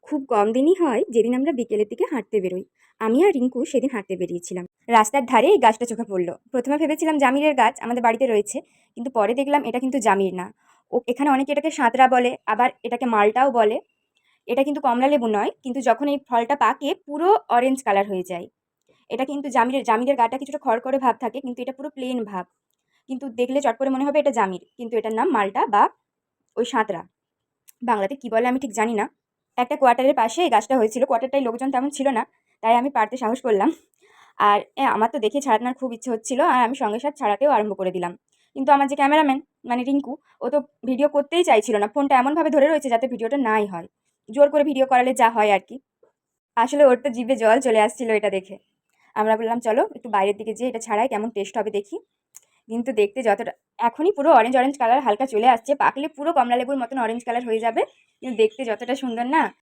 খুব কম দিনই হয় যেদিন আমরা বিকেলের দিকে হাঁটতে বেরোই। আমি আর রিঙ্কু সেদিন হাঁটতে বেরিয়েছিলাম। রাস্তার ধারে এই গাছটা চোখে পড়লো। প্রথমে ভেবেছিলাম জামিরের গাছ, আমাদের বাড়িতে রয়েছে, কিন্তু পরে দেখলাম এটা কিন্তু জামির না। এখানে অনেকে এটাকে সাঁতরা বলে, আবার এটাকে মালটাও বলে। এটা কিন্তু কমলা লেবু নয়, কিন্তু যখন এই ফলটা পাকে পুরো অরেঞ্জ কালার হয়ে যায়। এটা কিন্তু জামিরের জামিরের গাটা কিছুটা খড়খড়ে ভাব থাকে, কিন্তু এটা পুরো প্লেন ভাব। কিন্তু দেখলে চট করে মনে হবে এটা জামির, কিন্তু এটার নাম মালটা বা ওই সাঁতরা। বাংলাতে কি বলে আমি ঠিক জানি না। একটা কোয়ার্টারের পাশে এই গাছটা হয়েছিল। কোয়ার্টারটায় লোকজন তেমন ছিল না, তাই আমি পারতে সাহস করলাম। আর আমার তো দেখে ছাড়ানোর খুব ইচ্ছে হচ্ছিল, আর আমি সঙ্গে সাথে ছাড়াতেও আরম্ভ করে দিলাম। কিন্তু আমার যে ক্যামেরাম্যান, মানে রিঙ্কু, ও তো ভিডিও করতেই চাইছিল না। ফোনটা এমনভাবে ধরে রয়েছে যাতে ভিডিওটা নাই হয়। জোর করে ভিডিও করালে যা হয় আর কি। আসলে ওর তো জিভে জল চলে আসছিল এটা দেখে। আমরা বললাম চলো একটু বাইরের দিকে যেয়ে এটা ছাড়াই কেমন টেস্ট হবে দেখি। কিন্তু দেখতে যতটা, এখনই পুরো অরেঞ্জ অরেঞ্জ কালার হালকা চলে আসছে, পাকলে পুরো কমলা লেবুর মতন অরেঞ্জ কালার হয়ে যাবে। কিন্তু দেখতে যতটা সুন্দর না,